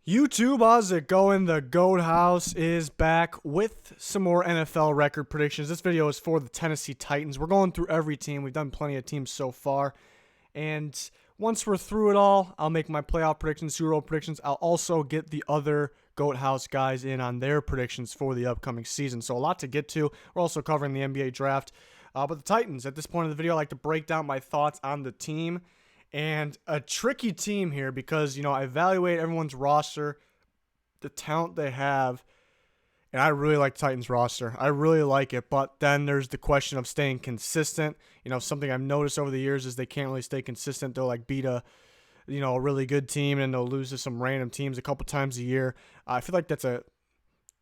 YouTube, how's it going? The GOAT House is back with some more NFL record predictions. This video is for the Tennessee Titans. We're going through every team. We've done plenty of teams so far. And once we're through it all, I'll make my playoff predictions, Super Bowl predictions. I'll also get the other GOAT House guys in on their predictions for the upcoming season. So a lot to get to. We're also covering the NBA draft. But the Titans, at this point of the video, I like to break down my thoughts on the team. And a tricky team here because, I evaluate everyone's roster, the talent they have, and I really like Titans roster. I really like it, but then there's the question of staying consistent. Something I've noticed over the years is they can't really stay consistent. They'll beat a really good team and they'll lose to some random teams a couple times a year. I feel like I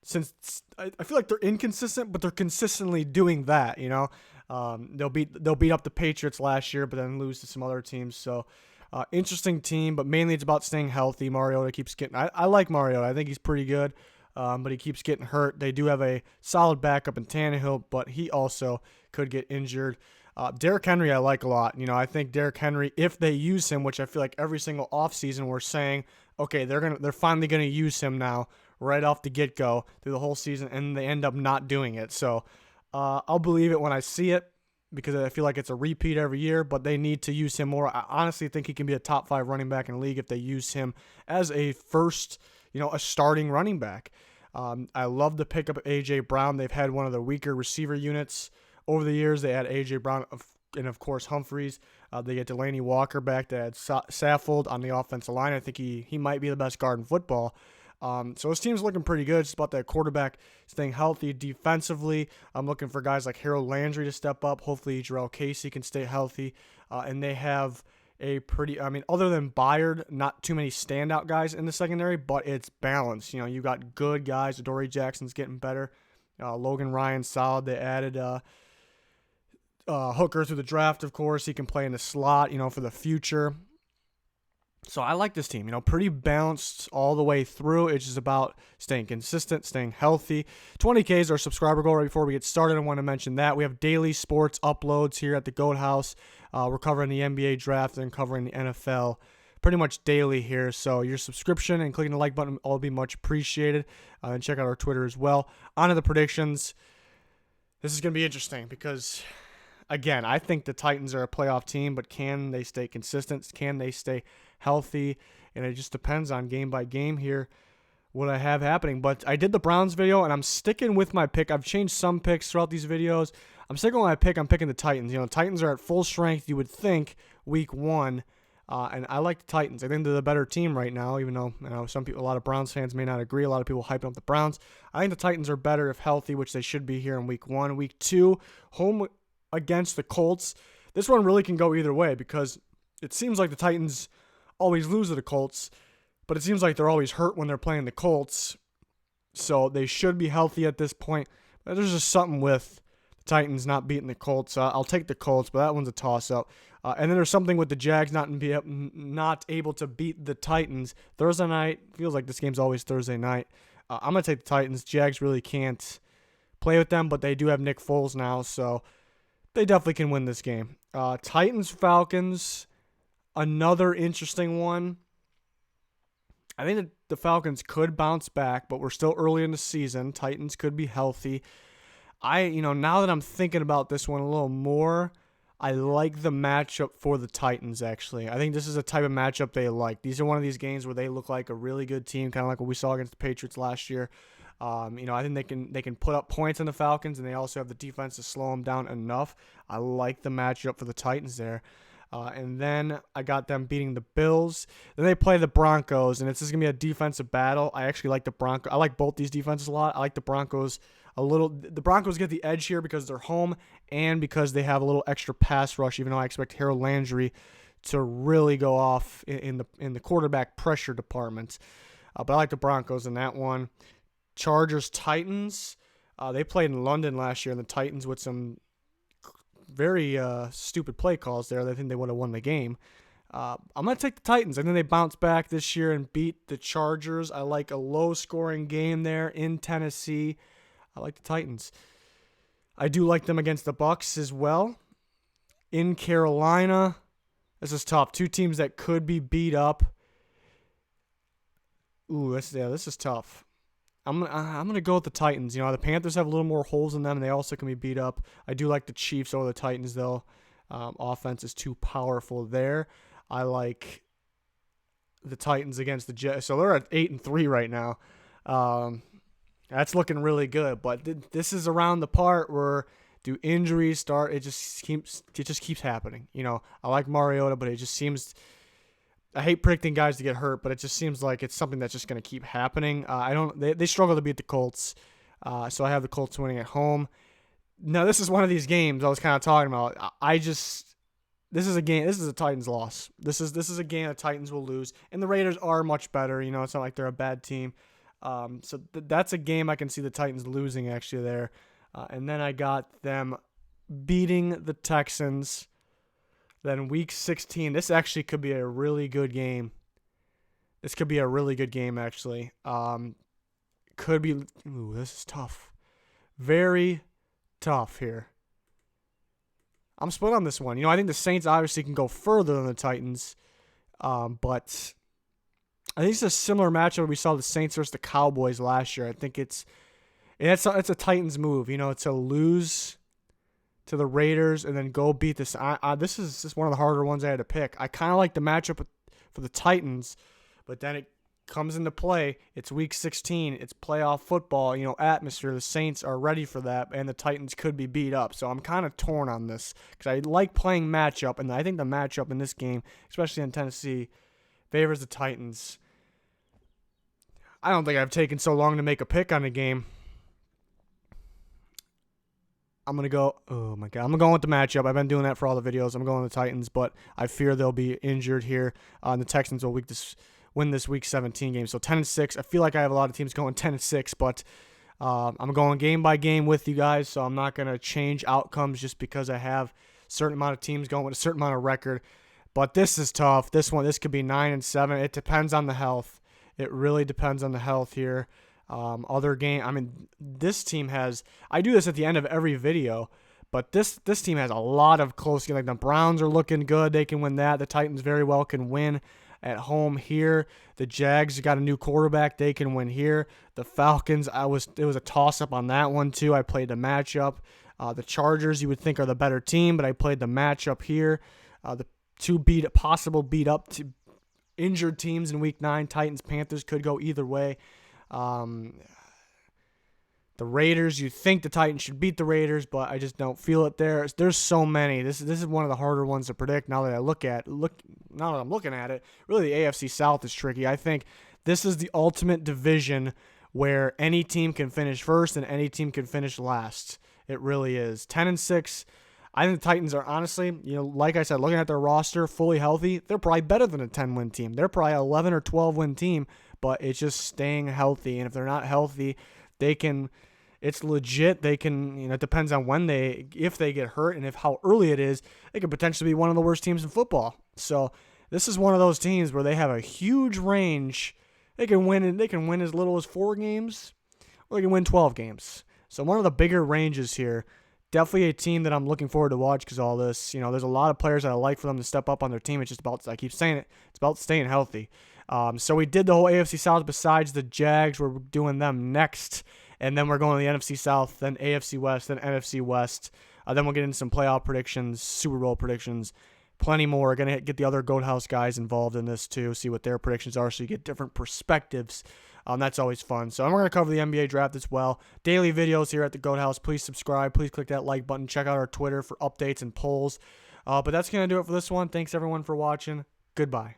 feel like they're inconsistent, but they're consistently doing that. They'll beat up the Patriots last year, but then lose to some other teams. So, interesting team, but mainly it's about staying healthy. Mariota keeps getting. I like Mariota. I think he's pretty good, but he keeps getting hurt. They do have a solid backup in Tannehill, but he also could get injured. Derrick Henry, I like a lot. I think Derrick Henry, if they use him, which I feel like every single offseason we're saying, okay, they're finally gonna use him now, right off the get-go through the whole season, and they end up not doing it. So I'll believe it when I see it because I feel like it's a repeat every year, but they need to use him more. I honestly think he can be a top 5 running back in the league if they use him as a first, a starting running back. I love the pickup of A.J. Brown. They've had one of the weaker receiver units over the years. They had A.J. Brown and, of course, Humphreys. They get Delaney Walker back. They had Saffold on the offensive line. I think he might be the best guard in football. So his team's looking pretty good. It's about that quarterback staying healthy. Defensively, I'm looking for guys like Harold Landry to step up. Hopefully, Jarrell Casey can stay healthy. And they have a pretty, other than Byard, not too many standout guys in the secondary, but it's balanced. You got good guys. Adoree Jackson's getting better. Logan Ryan's solid. They added Hooker through the draft, of course. He can play in the slot, for the future. So I like this team, pretty balanced all the way through. It's just about staying consistent, staying healthy. 20K is our subscriber goal. Right before we get started, I want to mention that. We have daily sports uploads here at the GOAT House. We're covering the NBA draft and covering the NFL pretty much daily here. So your subscription and clicking the like button will all be much appreciated. And check out our Twitter as well. On to the predictions. This is going to be interesting because, again, I think the Titans are a playoff team, but can they stay consistent? Can they stay healthy? And it just depends on game by game here what I have happening. But I did the Browns video, and I'm sticking with my pick. I've changed some picks throughout these videos. I'm sticking with my pick. I'm picking the Titans. The Titans are at full strength, you would think, week 1. And I like the Titans. I think they're the better team right now, even though a lot of Browns fans may not agree. A lot of people hyping up the Browns. I think the Titans are better if healthy, which they should be here in week 1. Week 2, home against the Colts. This one really can go either way because it seems like the Titans always lose to the Colts, but it seems like they're always hurt when they're playing the Colts. So they should be healthy at this point. But there's just something with the Titans not beating the Colts. I'll take the Colts, but that one's a toss-up. And then there's something with the Jags not able to beat the Titans. Thursday night, feels like this game's always Thursday night. I'm going to take the Titans. Jags really can't play with them, but they do have Nick Foles now, so they definitely can win this game. Titans-Falcons, another interesting one. I think that the Falcons could bounce back, but we're still early in the season. Titans could be healthy. Now that I'm thinking about this one a little more, I like the matchup for the Titans, actually. I think this is a type of matchup they like. These are one of these games where they look like a really good team, kind of like what we saw against the Patriots last year. I think they can put up points on the Falcons, and they also have the defense to slow them down enough. I like the matchup for the Titans there. And then I got them beating the Bills. Then they play the Broncos, and it's just going to be a defensive battle. I actually like the Broncos. I like both these defenses a lot. I like the Broncos a little. The Broncos get the edge here because they're home and because they have a little extra pass rush, even though I expect Harold Landry to really go off in the quarterback pressure department. But I like the Broncos in that one. Chargers-Titans. They played in London last year, and the Titans with some very stupid play calls there. I think they would have won the game. I'm going to take the Titans. I think they bounce back this year and beat the Chargers. I like a low-scoring game there in Tennessee. I like the Titans. I do like them against the Bucs as well. In Carolina, this is tough. Two teams that could be beat up. Ooh, this is tough. I'm gonna go with the Titans. You know, the Panthers have a little more holes in them, and they also can be beat up. I do like the Chiefs over the Titans, though. Offense is too powerful there. I like the Titans against the Jets. So they're at 8-3 right now. That's looking really good. But this is around the part where do injuries start? It just keeps happening. You know, I like Mariota, but it just seems. I hate predicting guys to get hurt, but it just seems like it's something that's just going to keep happening. They struggle to beat the Colts, so I have the Colts winning at home. Now, this is one of these games I was kind of talking about. This is a game. This is a Titans loss. This is a game the Titans will lose, and the Raiders are much better. You know, it's not like they're a bad team. So that's a game I can see the Titans losing actually there. And then I got them beating the Texans. Then week 16, this actually could be a really good game. This could be a really good game, actually. Could be. Ooh, this is tough. Very tough here. I'm split on this one. You know, I think the Saints obviously can go further than the Titans. But I think it's a similar matchup we saw the Saints versus the Cowboys last year. I think it's a Titans move. You know, to lose to the Raiders and then go beat this. This is one of the harder ones I had to pick. I kind of like the matchup for the Titans, but then it comes into play. It's week 16. It's playoff football, you know, atmosphere. The Saints are ready for that, and the Titans could be beat up. So I'm kind of torn on this because I like playing matchup, and I think the matchup in this game, especially in Tennessee, favors the Titans. I don't think I've taken so long to make a pick on a game. I'm going to go, oh my God, I'm going with the matchup. I've been doing that for all the videos. I'm going with the Titans, but I fear they'll be injured here. And the Texans will win this week 17 game. So 10-6. I feel like I have a lot of teams going 10-6, but I'm going game by game with you guys, so I'm not going to change outcomes just because I have a certain amount of teams going with a certain amount of record. But this is tough. This could be 9-7. It depends on the health. It really depends on the health here. Other game, I mean, this team has. I do this at the end of every video, but this team has a lot of close games. Like the Browns are looking good; they can win that. The Titans very well can win at home here. The Jags got a new quarterback; they can win here. The Falcons, it was a toss up on that one too. I played the matchup. The Chargers, you would think are the better team, but I played the matchup here. The two possible beat up to injured teams in week 9. Titans, Panthers could go either way. The Raiders, you think the Titans should beat the Raiders, but I just don't feel it there. There's so many. This is one of the harder ones to predict. Now that I'm looking at it, really the AFC South is tricky. I think this is the ultimate division where any team can finish first and any team can finish last. It really is. 10-6. I think the Titans are honestly, you know, like I said, looking at their roster, fully healthy, they're probably better than a 10-win team. They're probably an 11 or 12-win team, but it's just staying healthy. And if they're not healthy, it's legit. They can, you know, it depends on if they get hurt and how early it is, they could potentially be one of the worst teams in football. So this is one of those teams where they have a huge range. They can win as little as 4 games, or they can win 12 games. So one of the bigger ranges here. Definitely a team that I'm looking forward to watch because all this, you know, there's a lot of players that I like for them to step up on their team. It's just about, I keep saying it, it's about staying healthy. So we did the whole AFC South besides the Jags. We're doing them next, and then we're going to the NFC South, then AFC West, then NFC West. Then we'll get into some playoff predictions, Super Bowl predictions, plenty more. We're going to get the other Goat House guys involved in this too, see what their predictions are so you get different perspectives. That's always fun. So I'm going to cover the NBA draft as well. Daily videos here at the Goat House. Please subscribe. Please click that like button. Check out our Twitter for updates and polls. But that's going to do it for this one. Thanks, everyone, for watching. Goodbye.